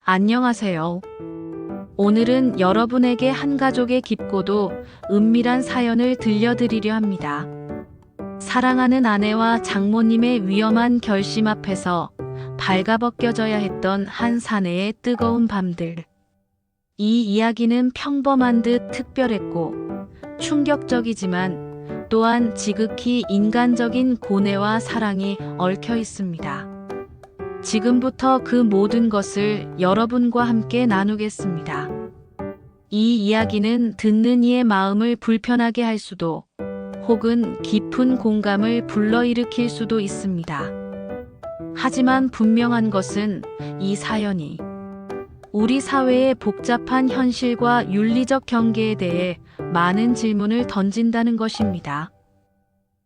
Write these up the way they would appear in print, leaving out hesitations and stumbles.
안녕하세요. 오늘은 여러분에게 한 가족의 깊고도 은밀한 사연을 들려드리려 합니다. 사랑하는 아내와 장모님의 위험한 결심 앞에서 발가벗겨져야 했던 한 사내의 뜨거운 밤들. 이 이야기는 평범한 듯 특별했고 충격적이지만 또한 지극히 인간적인 고뇌와 사랑이 얽혀 있습니다. 지금부터 그 모든 것을 여러분과 함께 나누겠습니다. 이 이야기는 듣는 이의 마음을 불편하게 할 수도 혹은 깊은 공감을 불러일으킬 수도 있습니다. 하지만 분명한 것은 이 사연이 우리 사회의 복잡한 현실과 윤리적 경계에 대해 많은 질문을 던진다는 것입니다.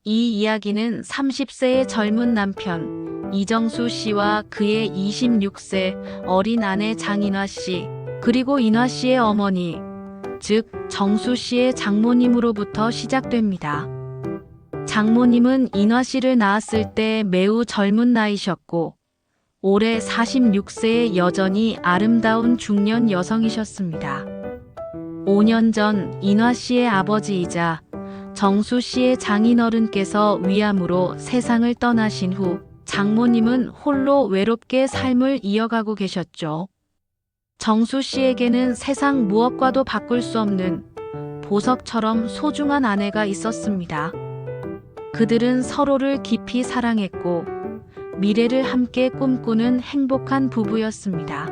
이 이야기는 30세의 젊은 남편 이정수 씨와 그의 26세 어린 아내 장인화 씨, 그리고 인화 씨의 어머니, 즉 정수 씨의 장모님으로부터 시작됩니다. 장모님은 인화 씨를 낳았을 때 매우 젊은 나이셨고 올해 46세의 여전히 아름다운 중년 여성이셨습니다. 5년 전 인화 씨의 아버지이자 정수 씨의 장인어른께서 위암으로 세상을 떠나신 후 장모님은 홀로 외롭게 삶을 이어가고 계셨죠. 정수 씨에게는 세상 무엇과도 바꿀 수 없는 보석처럼 소중한 아내가 있었습니다. 그들은 서로를 깊이 사랑했고 미래를 함께 꿈꾸는 행복한 부부였습니다.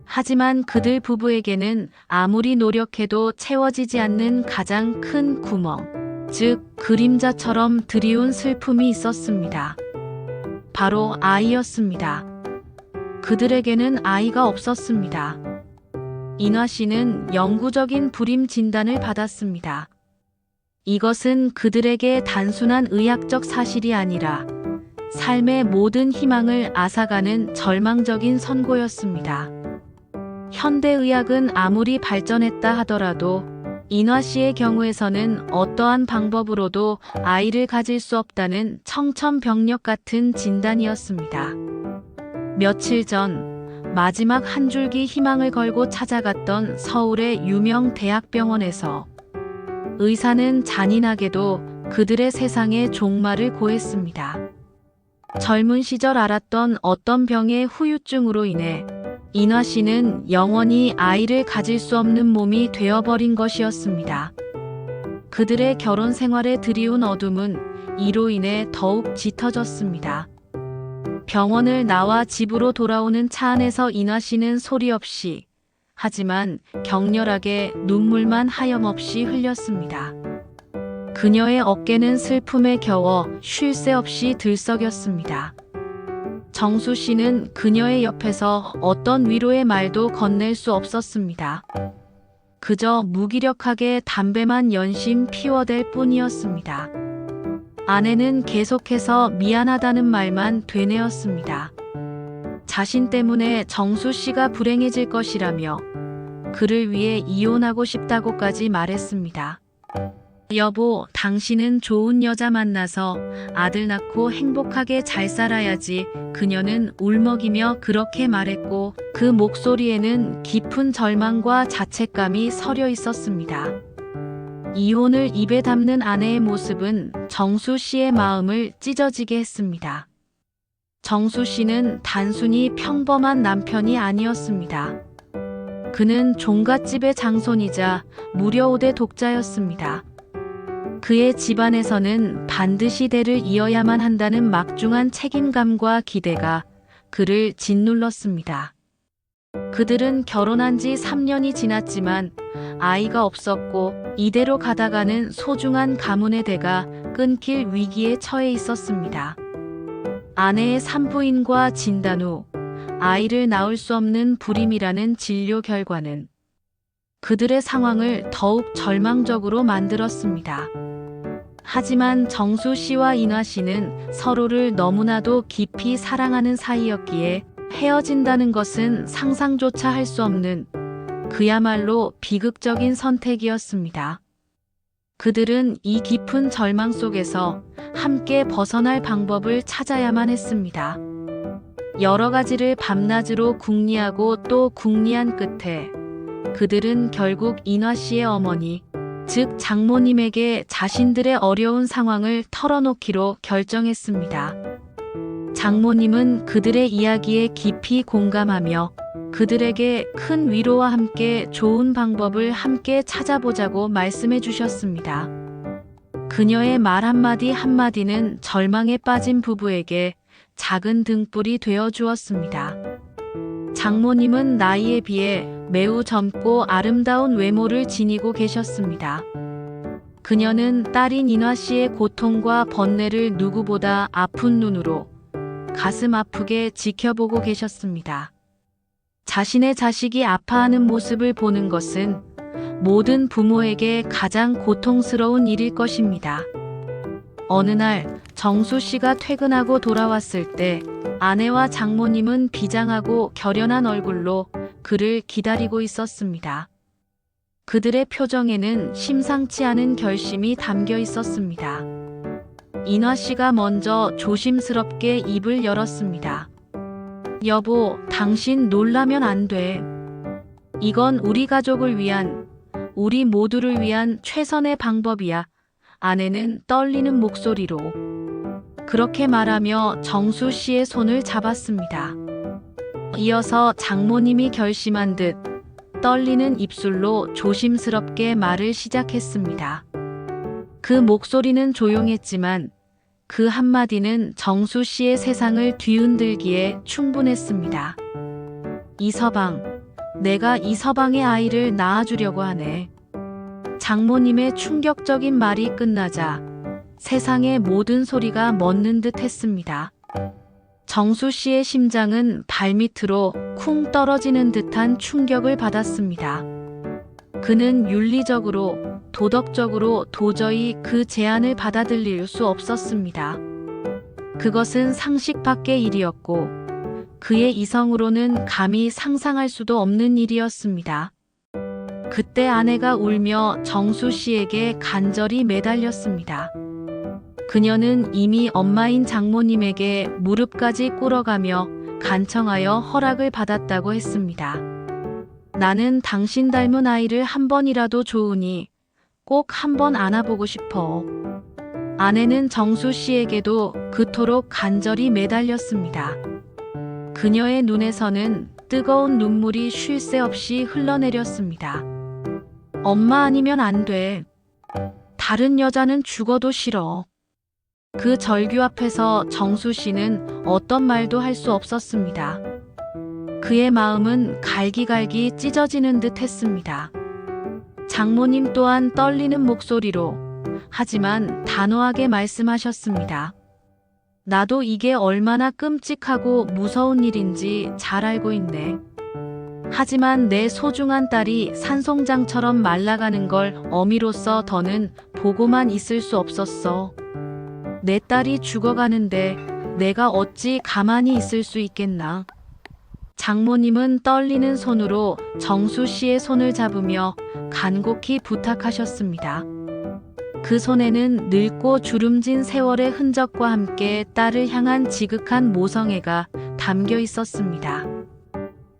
하지만 그들 부부에게는 아무리 노력해도 채워지지 않는 가장 큰 구멍, 즉 그림자처럼 드리운 슬픔이 있었습니다. 바로 아이였습니다. 그들에게는 아이가 없었습니다. 인화 씨는 영구적인 불임 진단을 받았습니다. 이것은 그들에게 단순한 의학적 사실이 아니라 삶의 모든 희망을 앗아가는 절망적인 선고였습니다. 현대의학은 아무리 발전했다 하더라도 인화 씨의 경우에서는 어떠한 방법으로도 아이를 가질 수 없다는 청천벽력 같은 진단이었습니다. 며칠 전 마지막 한 줄기 희망을 걸고 찾아갔던 서울의 유명 대학병원에서 의사는 잔인하게도 그들의 세상에 종말을 고했습니다. 젊은 시절 앓았던 어떤 병의 후유증으로 인해 인화 씨는 영원히 아이를 가질 수 없는 몸이 되어버린 것이었습니다. 그들의 결혼 생활에 드리운 어둠은 이로 인해 더욱 짙어졌습니다. 병원을 나와 집으로 돌아오는 차 안에서 인화 씨는 소리 없이, 하지만 격렬하게 눈물만 하염없이 흘렸습니다. 그녀의 어깨는 슬픔에 겨워 쉴 새 없이 들썩였습니다. 정수 씨는 그녀의 옆에서 어떤 위로의 말도 건넬 수 없었습니다. 그저 무기력하게 담배만 연심 피워댈 뿐이었습니다. 아내는 계속해서 미안하다는 말만 되뇌었습니다. 자신 때문에 정수 씨가 불행해질 것이라며 그를 위해 이혼하고 싶다고까지 말했습니다. 여보, 당신은 좋은 여자 만나서 아들 낳고 행복하게 잘 살아야지. 그녀는 울먹이며 그렇게 말했고 그 목소리에는 깊은 절망과 자책감이 서려 있었습니다. 이혼을 입에 담는 아내의 모습은 정수 씨의 마음을 찢어지게 했습니다. 정수 씨는 단순히 평범한 남편이 아니었습니다. 그는 종갓집의 장손이자 무려 5대 독자였습니다. 그의 집안에서는 반드시 대를 이어야만 한다는 막중한 책임감과 기대가 그를 짓눌렀습니다. 그들은 결혼한 지 3년이 지났지만 아이가 없었고 이대로 가다가는 소중한 가문의 대가 끊길 위기에 처해 있었습니다. 아내의 산부인과 진단 후 아이를 낳을 수 없는 불임이라는 진료 결과는 그들의 상황을 더욱 절망적으로 만들었습니다. 하지만 정수 씨와 인화 씨는 서로를 너무나도 깊이 사랑하는 사이였기에 헤어진다는 것은 상상조차 할 수 없는 그야말로 비극적인 선택이었습니다. 그들은 이 깊은 절망 속에서 함께 벗어날 방법을 찾아야만 했습니다. 여러 가지를 밤낮으로 궁리하고 또 궁리한 끝에 그들은 결국 인화 씨의 어머니, 즉 장모님에게 자신들의 어려운 상황을 털어놓기로 결정했습니다. 장모님은 그들의 이야기에 깊이 공감하며 그들에게 큰 위로와 함께 좋은 방법을 함께 찾아보자고 말씀해 주셨습니다. 그녀의 말 한마디 한마디는 절망에 빠진 부부에게 작은 등불이 되어 주었습니다. 장모님은 나이에 비해 매우 젊고 아름다운 외모를 지니고 계셨습니다. 그녀는 딸인 인화 씨의 고통과 번뇌를 누구보다 아픈 눈으로 가슴 아프게 지켜보고 계셨습니다. 자신의 자식이 아파하는 모습을 보는 것은 모든 부모에게 가장 고통스러운 일일 것입니다. 어느 날 정수 씨가 퇴근하고 돌아왔을 때 아내와 장모님은 비장하고 결연한 얼굴로 그를 기다리고 있었습니다. 그들의 표정에는 심상치 않은 결심이 담겨 있었습니다. 인화 씨가 먼저 조심스럽게 입을 열었습니다. 여보, 당신 놀라면 안 돼. 이건 우리 가족을 위한, 우리 모두를 위한 최선의 방법이야. 아내는 떨리는 목소리로 그렇게 말하며 정수 씨의 손을 잡았습니다. 이어서 장모님이 결심한 듯 떨리는 입술로 조심스럽게 말을 시작했습니다. 그 목소리는 조용했지만 그 한마디는 정수 씨의 세상을 뒤흔들기에 충분했습니다. 이서방, 내가 이서방의 아이를 낳아주려고 하네. 장모님의 충격적인 말이 끝나자 세상의 모든 소리가 멎는 듯 했습니다. 정수 씨의 심장은 발밑으로 쿵 떨어지는 듯한 충격을 받았습니다. 그는 윤리적으로, 도덕적으로 도저히 그 제안을 받아들일 수 없었습니다. 그것은 상식 밖의 일이었고 그의 이성으로는 감히 상상할 수도 없는 일이었습니다. 그때 아내가 울며 정수 씨에게 간절히 매달렸습니다. 그녀는 이미 엄마인 장모님에게 무릎까지 꿇어가며 간청하여 허락을 받았다고 했습니다. 나는 당신 닮은 아이를 한 번이라도 좋으니 꼭 한 번 안아보고 싶어. 아내는 정수 씨에게도 그토록 간절히 매달렸습니다. 그녀의 눈에서는 뜨거운 눈물이 쉴 새 없이 흘러내렸습니다. 엄마 아니면 안 돼. 다른 여자는 죽어도 싫어. 그 절규 앞에서 정수 씨는 어떤 말도 할 수 없었습니다. 그의 마음은 갈기갈기 찢어지는 듯 했습니다. 장모님 또한 떨리는 목소리로 하지만 단호하게 말씀하셨습니다. 나도 이게 얼마나 끔찍하고 무서운 일인지 잘 알고 있네. 하지만 내 소중한 딸이 산송장처럼 말라가는 걸 어미로서 더는 보고만 있을 수 없었어. 내 딸이 죽어가는데 내가 어찌 가만히 있을 수 있겠나. 장모님은 떨리는 손으로 정수 씨의 손을 잡으며 간곡히 부탁하셨습니다. 그 손에는 늙고 주름진 세월의 흔적과 함께 딸을 향한 지극한 모성애가 담겨 있었습니다.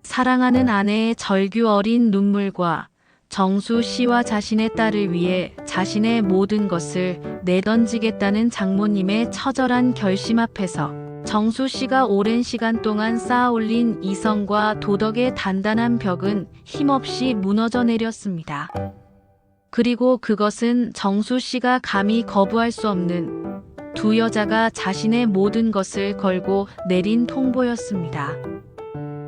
사랑하는 아내의 절규 어린 눈물과 정수 씨와 자신의 딸을 위해 자신의 모든 것을 내던지겠다는 장모님의 처절한 결심 앞에서 정수 씨가 오랜 시간 동안 쌓아올린 이성과 도덕의 단단한 벽은 힘없이 무너져 내렸습니다. 그리고 그것은 정수 씨가 감히 거부할 수 없는 두 여자가 자신의 모든 것을 걸고 내린 통보였습니다.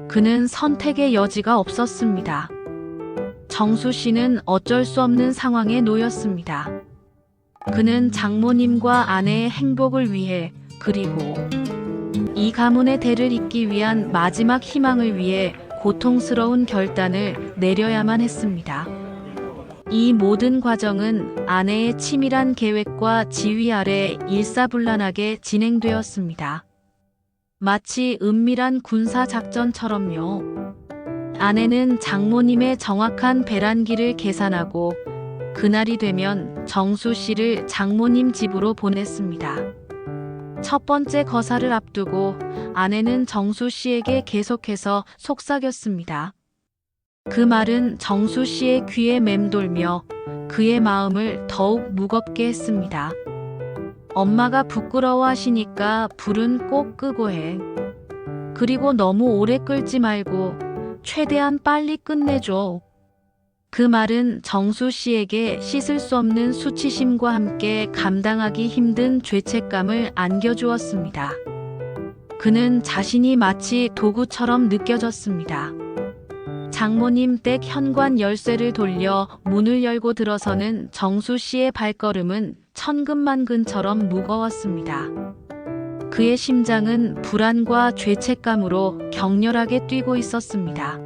그는 선택의 여지가 없었습니다. 정수 씨는 어쩔 수 없는 상황에 놓였습니다. 그는 장모님과 아내의 행복을 위해 그리고 이 가문의 대를 잇기 위한 마지막 희망을 위해 고통스러운 결단을 내려야만 했습니다. 이 모든 과정은 아내의 치밀한 계획과 지휘 아래 일사불란하게 진행되었습니다. 마치 은밀한 군사작전처럼요. 아내는 장모님의 정확한 배란기를 계산하고 그날이 되면 정수 씨를 장모님 집으로 보냈습니다. 첫 번째 거사를 앞두고 아내는 정수 씨에게 계속해서 속삭였습니다. 그 말은 정수 씨의 귀에 맴돌며 그의 마음을 더욱 무겁게 했습니다. 엄마가 부끄러워하시니까 불은 꼭 끄고 해. 그리고 너무 오래 끌지 말고 최대한 빨리 끝내줘. 그 말은 정수 씨에게 씻을 수 없는 수치심과 함께 감당하기 힘든 죄책감을 안겨주었습니다. 그는 자신이 마치 도구처럼 느껴졌습니다. 장모님 댁 현관 열쇠를 돌려 문을 열고 들어서는 정수 씨의 발걸음은 천근만근처럼 무거웠습니다. 그의 심장은 불안과 죄책감으로 격렬하게 뛰고 있었습니다.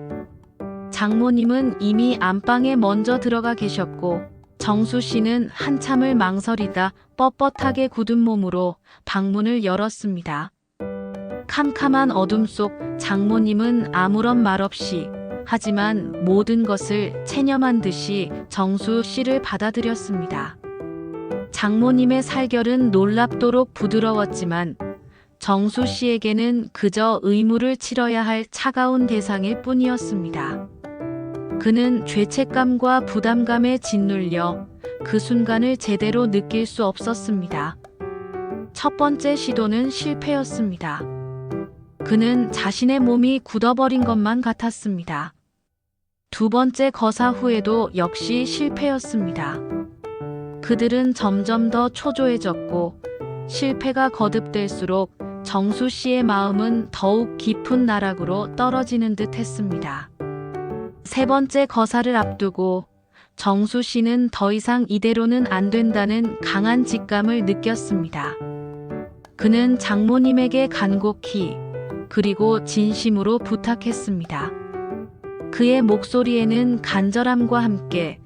장모님은 이미 안방에 먼저 들어가 계셨고 정수 씨는 한참을 망설이다 뻣뻣하게 굳은 몸으로 방문을 열었습니다. 캄캄한 어둠 속 장모님은 아무런 말 없이 하지만 모든 것을 체념한 듯이 정수 씨를 받아들였습니다. 장모님의 살결은 놀랍도록 부드러웠지만 정수 씨에게는 그저 의무를 치러야 할 차가운 대상일 뿐이었습니다. 그는 죄책감과 부담감에 짓눌려 그 순간을 제대로 느낄 수 없었습니다. 첫 번째 시도는 실패였습니다. 그는 자신의 몸이 굳어버린 것만 같았습니다. 두 번째 거사 후에도 역시 실패였습니다. 그들은 점점 더 초조해졌고 실패가 거듭될수록 정수 씨의 마음은 더욱 깊은 나락으로 떨어지는 듯 했습니다. 세 번째 거사를 앞두고 정수 씨는 더 이상 이대로는 안 된다는 강한 직감을 느꼈습니다. 그는 장모님에게 간곡히 그리고 진심으로 부탁했습니다. 그의 목소리에는 간절함과 함께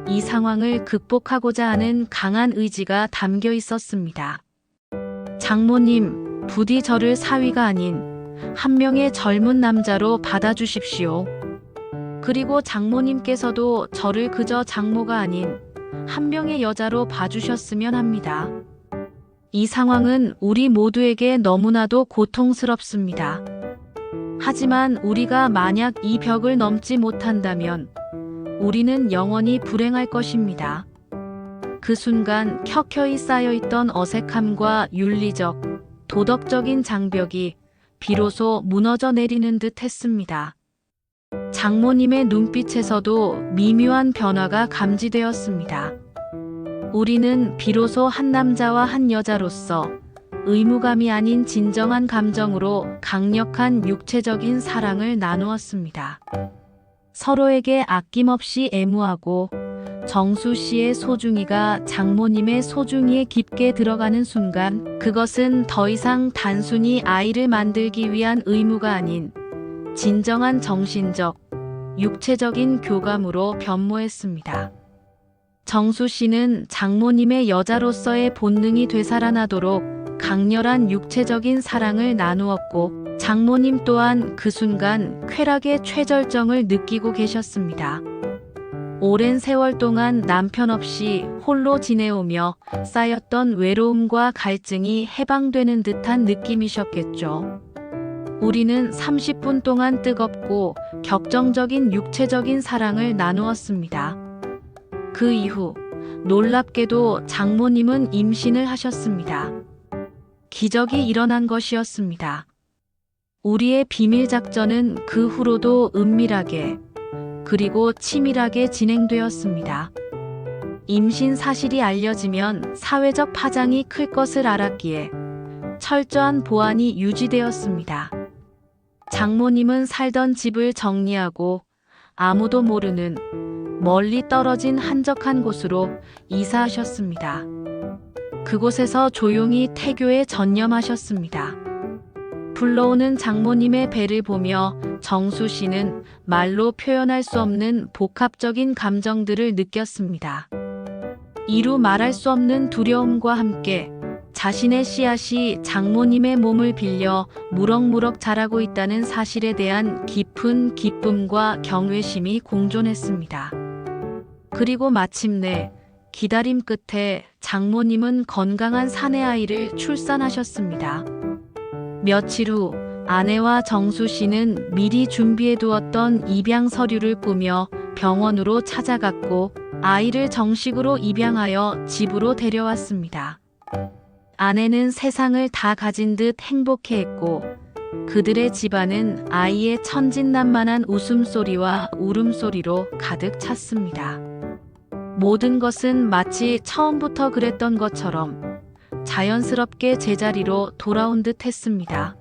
이 상황을 극복하고자 하는 강한 의지가 담겨 있었습니다. 장모님, 부디 저를 사위가 아닌 한 명의 젊은 남자로 받아주십시오. 그리고 장모님께서도 저를 그저 장모가 아닌 한 명의 여자로 봐주셨으면 합니다. 이 상황은 우리 모두에게 너무나도 고통스럽습니다. 하지만 우리가 만약 이 벽을 넘지 못한다면 우리는 영원히 불행할 것입니다. 그 순간 켜켜이 쌓여있던 어색함과 윤리적, 도덕적인 장벽이 비로소 무너져 내리는 듯 했습니다. 장모님의 눈빛에서도 미묘한 변화가 감지되었습니다. 우리는 비로소 한 남자와 한 여자로서 의무감이 아닌 진정한 감정으로 강력한 육체적인 사랑을 나누었습니다. 서로에게 아낌없이 애무하고 정수 씨의 소중이가 장모님의 소중이에 깊게 들어가는 순간 그것은 더 이상 단순히 아이를 만들기 위한 의무가 아닌 진정한 정신적, 육체적인 교감으로 변모했습니다. 정수 씨는 장모님의 여자로서의 본능이 되살아나도록 강렬한 육체적인 사랑을 나누었고 장모님 또한 그 순간 쾌락의 최절정을 느끼고 계셨습니다. 오랜 세월 동안 남편 없이 홀로 지내오며 쌓였던 외로움과 갈증이 해방되는 듯한 느낌이셨겠죠. 우리는 30분 동안 뜨겁고 격정적인 육체적인 사랑을 나누었습니다. 그 이후 놀랍게도 장모님은 임신을 하셨습니다. 기적이 일어난 것이었습니다. 우리의 비밀 작전은 그 후로도 은밀하게 그리고 치밀하게 진행되었습니다. 임신 사실이 알려지면 사회적 파장이 클 것을 알았기에 철저한 보안이 유지되었습니다. 장모님은 살던 집을 정리하고 아무도 모르는 멀리 떨어진 한적한 곳으로 이사하셨습니다. 그곳에서 조용히 태교에 전념하셨습니다. 불러오는 장모님의 배를 보며 정수 씨는 말로 표현할 수 없는 복합적인 감정들을 느꼈습니다. 이루 말할 수 없는 두려움과 함께 자신의 씨앗이 장모님의 몸을 빌려 무럭무럭 자라고 있다는 사실에 대한 깊은 기쁨과 경외심이 공존했습니다. 그리고 마침내 기다림 끝에 장모님은 건강한 사내 아이를 출산하셨습니다. 며칠 후 아내와 정수 씨는 미리 준비해 두었던 입양 서류를 꾸며 병원으로 찾아갔고 아이를 정식으로 입양하여 집으로 데려왔습니다. 아내는 세상을 다 가진 듯 행복해했고 그들의 집안은 아이의 천진난만한 웃음소리와 울음소리로 가득 찼습니다. 모든 것은 마치 처음부터 그랬던 것처럼 자연스럽게 제자리로 돌아온 듯 했습니다.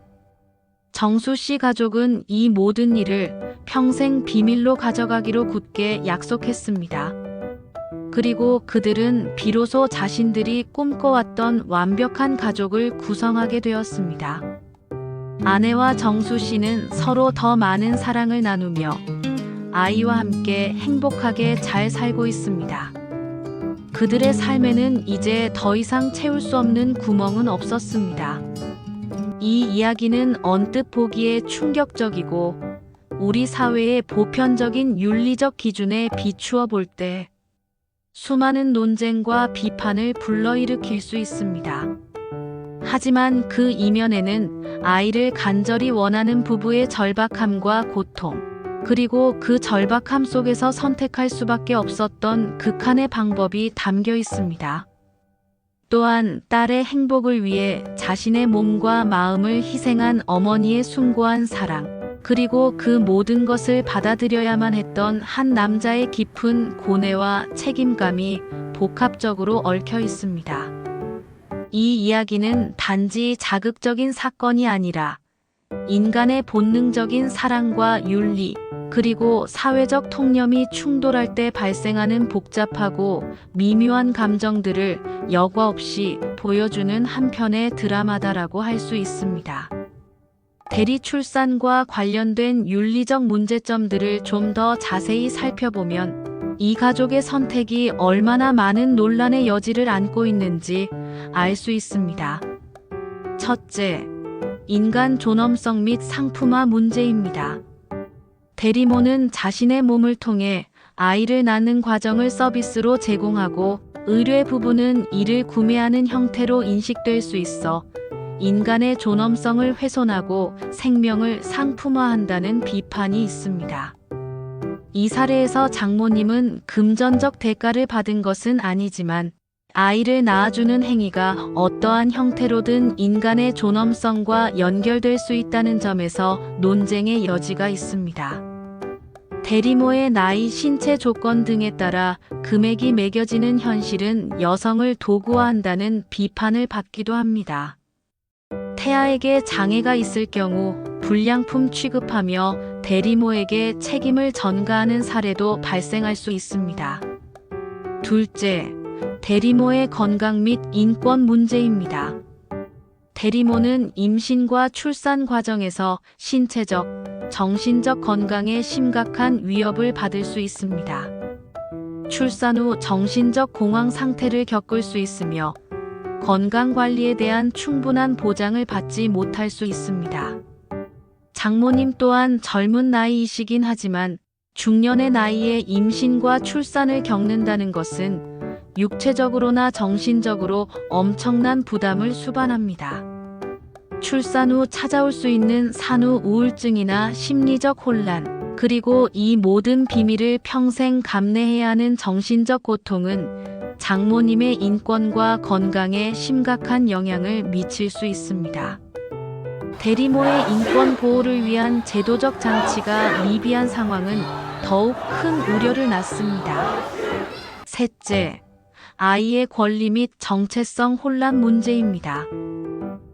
정수 씨 가족은 이 모든 일을 평생 비밀로 가져가기로 굳게 약속했습니다. 그리고 그들은 비로소 자신들이 꿈꿔왔던 완벽한 가족을 구성하게 되었습니다. 아내와 정수 씨는 서로 더 많은 사랑을 나누며 아이와 함께 행복하게 잘 살고 있습니다. 그들의 삶에는 이제 더 이상 채울 수 없는 구멍은 없었습니다. 이 이야기는 언뜻 보기에 충격적이고 우리 사회의 보편적인 윤리적 기준에 비추어 볼 때 수많은 논쟁과 비판을 불러일으킬 수 있습니다. 하지만 그 이면에는 아이를 간절히 원하는 부부의 절박함과 고통, 그리고 그 절박함 속에서 선택할 수밖에 없었던 극한의 방법이 담겨 있습니다. 또한 딸의 행복을 위해 자신의 몸과 마음을 희생한 어머니의 숭고한 사랑, 그리고 그 모든 것을 받아들여야만 했던 한 남자의 깊은 고뇌와 책임감이 복합적으로 얽혀 있습니다. 이 이야기는 단지 자극적인 사건이 아니라 인간의 본능적인 사랑과 윤리, 그리고 사회적 통념이 충돌할 때 발생하는 복잡하고 미묘한 감정들을 여과 없이 보여주는 한편의 드라마다라고 할 수 있습니다. 대리 출산과 관련된 윤리적 문제점들을 좀 더 자세히 살펴보면 이 가족의 선택이 얼마나 많은 논란의 여지를 안고 있는지 알 수 있습니다. 첫째, 인간 존엄성 및 상품화 문제입니다. 대리모는 자신의 몸을 통해 아이를 낳는 과정을 서비스로 제공하고 의뢰 부부는 이를 구매하는 형태로 인식될 수 있어 인간의 존엄성을 훼손하고 생명을 상품화한다는 비판이 있습니다. 이 사례에서 장모님은 금전적 대가를 받은 것은 아니지만 아이를 낳아주는 행위가 어떠한 형태로든 인간의 존엄성과 연결될 수 있다는 점에서 논쟁의 여지가 있습니다. 대리모의 나이, 신체 조건 등에 따라 금액이 매겨지는 현실은 여성을 도구화한다는 비판을 받기도 합니다. 태아에게 장애가 있을 경우 불량품 취급하며 대리모에게 책임을 전가하는 사례도 발생할 수 있습니다. 둘째, 대리모의 건강 및 인권 문제입니다. 대리모는 임신과 출산 과정에서 신체적, 정신적 건강에 심각한 위협을 받을 수 있습니다. 출산 후 정신적 공황 상태를 겪을 수 있으며 건강관리에 대한 충분한 보장을 받지 못할 수 있습니다. 장모님 또한 젊은 나이이시긴 하지만 중년의 나이에 임신과 출산을 겪는다는 것은 육체적으로나 정신적으로 엄청난 부담을 수반합니다. 출산 후 찾아올 수 있는 산후 우울증이나 심리적 혼란, 그리고 이 모든 비밀을 평생 감내해야 하는 정신적 고통은 장모님의 인권과 건강에 심각한 영향을 미칠 수 있습니다. 대리모의 인권 보호를 위한 제도적 장치가 미비한 상황은 더욱 큰 우려를 낳습니다. 셋째, 아이의 권리 및 정체성 혼란 문제입니다.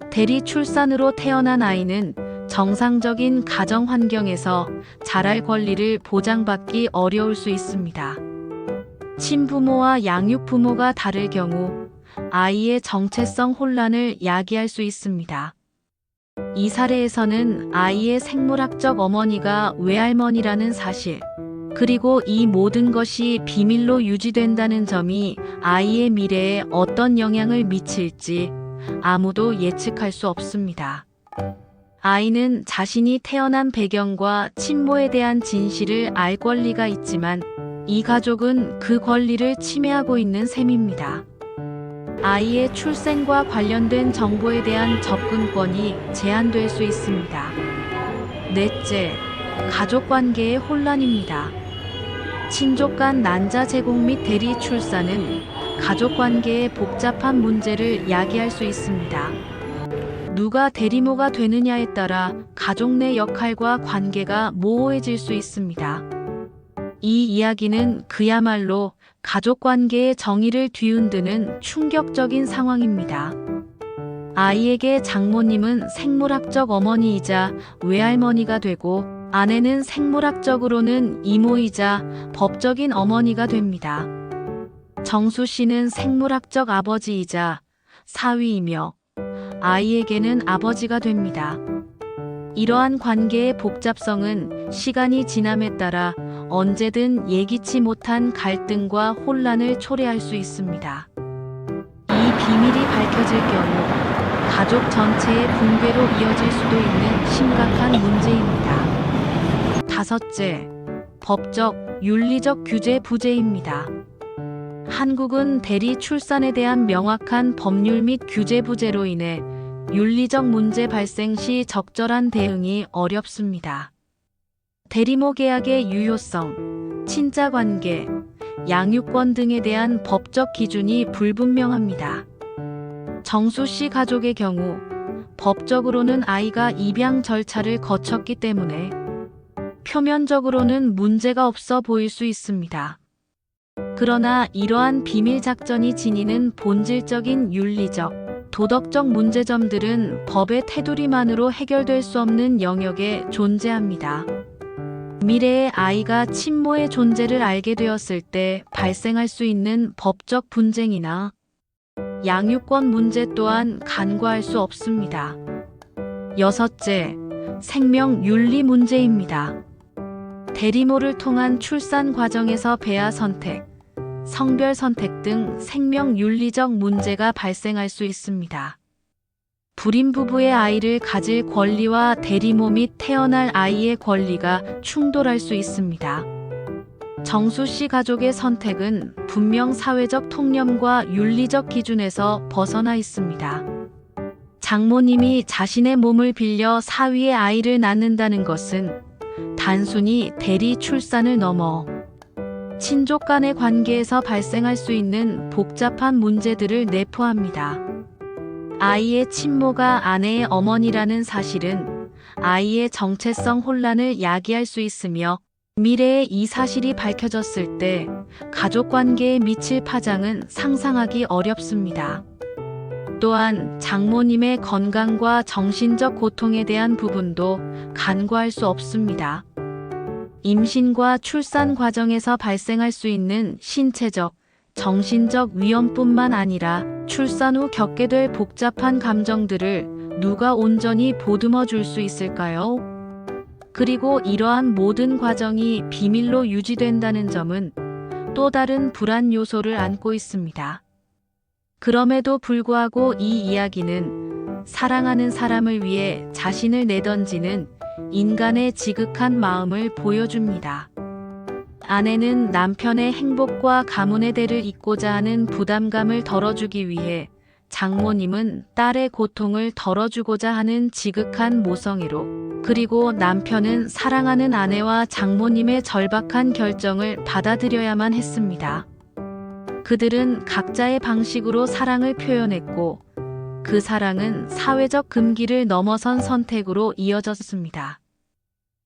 대리 출산으로 태어난 아이는 정상적인 가정 환경에서 자랄 권리를 보장받기 어려울 수 있습니다. 친부모와 양육부모가 다를 경우 아이의 정체성 혼란을 야기할 수 있습니다. 이 사례에서는 아이의 생물학적 어머니가 외할머니라는 사실, 그리고 이 모든 것이 비밀로 유지된다는 점이 아이의 미래에 어떤 영향을 미칠지 아무도 예측할 수 없습니다. 아이는 자신이 태어난 배경과 친모에 대한 진실을 알 권리가 있지만 이 가족은 그 권리를 침해하고 있는 셈입니다. 아이의 출생과 관련된 정보에 대한 접근권이 제한될 수 있습니다. 넷째, 가족관계의 혼란입니다. 친족 간 난자 제공 및 대리 출산은 가족관계의 복잡한 문제를 야기할 수 있습니다. 누가 대리모가 되느냐에 따라 가족 내 역할과 관계가 모호해질 수 있습니다. 이 이야기는 그야말로 가족관계의 정의를 뒤흔드는 충격적인 상황입니다. 아이에게 장모님은 생물학적 어머니이자 외할머니가 되고 아내는 생물학적으로는 이모이자 법적인 어머니가 됩니다. 정수 씨는 생물학적 아버지이자 사위이며 아이에게는 아버지가 됩니다. 이러한 관계의 복잡성은 시간이 지남에 따라 언제든 예기치 못한 갈등과 혼란을 초래할 수 있습니다. 이 비밀이 밝혀질 경우 가족 전체의 붕괴로 이어질 수도 있는 심각한 문제입니다. 다섯째, 법적, 윤리적 규제 부재입니다. 한국은 대리 출산에 대한 명확한 법률 및 규제 부재로 인해 윤리적 문제 발생 시 적절한 대응이 어렵습니다. 대리모 계약의 유효성, 친자관계, 양육권 등에 대한 법적 기준이 불분명합니다. 정수 씨 가족의 경우 법적으로는 아이가 입양 절차를 거쳤기 때문에 표면적으로는 문제가 없어 보일 수 있습니다. 그러나 이러한 비밀 작전이 지니는 본질적인 윤리적, 도덕적 문제점들은 법의 테두리만으로 해결될 수 없는 영역에 존재합니다. 미래의 아이가 친모의 존재를 알게 되었을 때 발생할 수 있는 법적 분쟁이나 양육권 문제 또한 간과할 수 없습니다. 여섯째, 생명 윤리 문제입니다. 대리모를 통한 출산 과정에서 배아 선택, 성별 선택 등 생명 윤리적 문제가 발생할 수 있습니다. 불임 부부의 아이를 가질 권리와 대리모 및 태어날 아이의 권리가 충돌할 수 있습니다. 정수 씨 가족의 선택은 분명 사회적 통념과 윤리적 기준에서 벗어나 있습니다. 장모님이 자신의 몸을 빌려 사위의 아이를 낳는다는 것은 단순히 대리 출산을 넘어 친족 간의 관계에서 발생할 수 있는 복잡한 문제들을 내포합니다. 아이의 친모가 아내의 어머니라는 사실은 아이의 정체성 혼란을 야기할 수 있으며 미래에 이 사실이 밝혀졌을 때 가족 관계에 미칠 파장은 상상하기 어렵습니다. 또한 장모님의 건강과 정신적 고통에 대한 부분도 간과할 수 없습니다. 임신과 출산 과정에서 발생할 수 있는 신체적, 정신적 위험뿐만 아니라 출산 후 겪게 될 복잡한 감정들을 누가 온전히 보듬어 줄 수 있을까요? 그리고 이러한 모든 과정이 비밀로 유지된다는 점은 또 다른 불안 요소를 안고 있습니다. 그럼에도 불구하고 이 이야기는 사랑하는 사람을 위해 자신을 내던지는 인간의 지극한 마음을 보여줍니다. 아내는 남편의 행복과 가문의 대를 잇고자 하는 부담감을 덜어주기 위해, 장모님은 딸의 고통을 덜어주고자 하는 지극한 모성애로, 그리고 남편은 사랑하는 아내와 장모님의 절박한 결정을 받아들여야만 했습니다. 그들은 각자의 방식으로 사랑을 표현했고, 그 사랑은 사회적 금기를 넘어선 선택으로 이어졌습니다.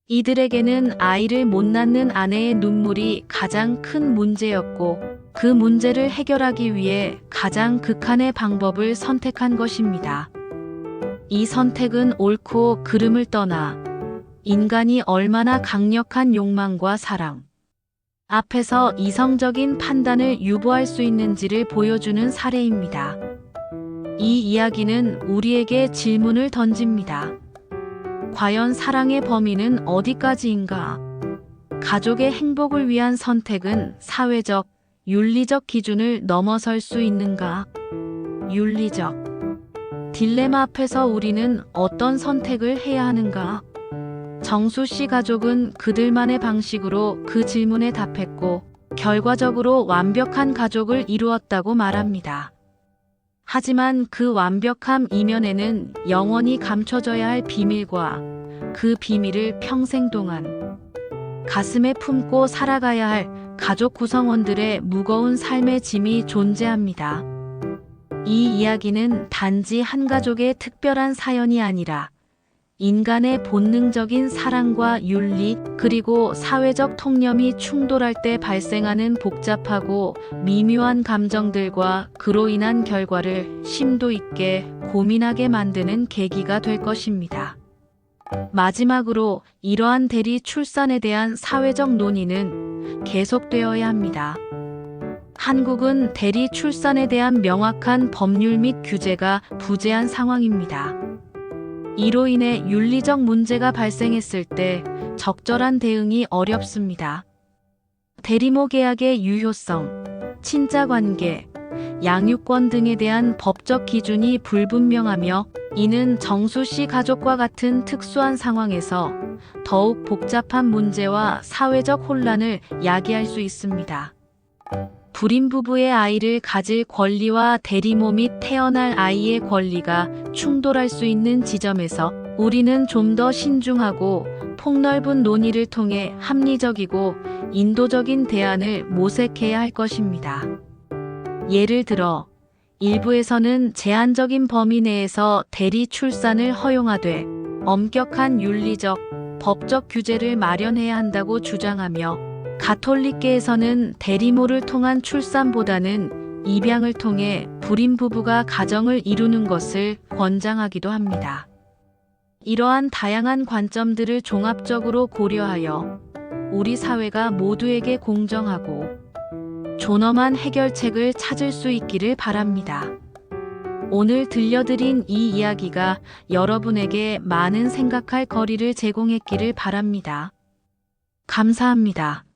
이들에게는 아이를 못 낳는 아내의 눈물이 가장 큰 문제였고, 그 문제를 해결하기 위해 가장 극한의 방법을 선택한 것입니다. 이 선택은 옳고 그름을 떠나 인간이 얼마나 강력한 욕망과 사랑 앞에서 이성적인 판단을 유보할 수 있는지를 보여주는 사례입니다. 이 이야기는 우리에게 질문을 던집니다. 과연 사랑의 범위는 어디까지인가? 가족의 행복을 위한 선택은 사회적, 윤리적 기준을 넘어설 수 있는가? 윤리적 딜레마 앞에서 우리는 어떤 선택을 해야 하는가? 정수 씨 가족은 그들만의 방식으로 그 질문에 답했고, 결과적으로 완벽한 가족을 이루었다고 말합니다. 하지만 그 완벽함 이면에는 영원히 감춰져야 할 비밀과 그 비밀을 평생 동안 가슴에 품고 살아가야 할 가족 구성원들의 무거운 삶의 짐이 존재합니다. 이 이야기는 단지 한 가족의 특별한 사연이 아니라 인간의 본능적인 사랑과 윤리 그리고 사회적 통념이 충돌할 때 발생하는 복잡하고 미묘한 감정들과 그로 인한 결과를 심도 있게 고민하게 만드는 계기가 될 것입니다. 마지막으로 이러한 대리 출산에 대한 사회적 논의는 계속되어야 합니다. 한국은 대리 출산에 대한 명확한 법률 및 규제가 부재한 상황입니다. 이로 인해 윤리적 문제가 발생했을 때 적절한 대응이 어렵습니다. 대리모 계약의 유효성, 친자관계, 양육권 등에 대한 법적 기준이 불분명하며 이는 정수씨 가족과 같은 특수한 상황에서 더욱 복잡한 문제와 사회적 혼란을 야기할 수 있습니다. 불임 부부의 아이를 가질 권리와 대리모 및 태어날 아이의 권리가 충돌할 수 있는 지점에서 우리는 좀 더 신중하고 폭넓은 논의를 통해 합리적이고 인도적인 대안을 모색해야 할 것입니다. 예를 들어 일부에서는 제한적인 범위 내에서 대리 출산을 허용하되 엄격한 윤리적, 법적 규제를 마련해야 한다고 주장하며 가톨릭계에서는 대리모를 통한 출산보다는 입양을 통해 불임 부부가 가정을 이루는 것을 권장하기도 합니다. 이러한 다양한 관점들을 종합적으로 고려하여 우리 사회가 모두에게 공정하고 존엄한 해결책을 찾을 수 있기를 바랍니다. 오늘 들려드린 이 이야기가 여러분에게 많은 생각할 거리를 제공했기를 바랍니다. 감사합니다.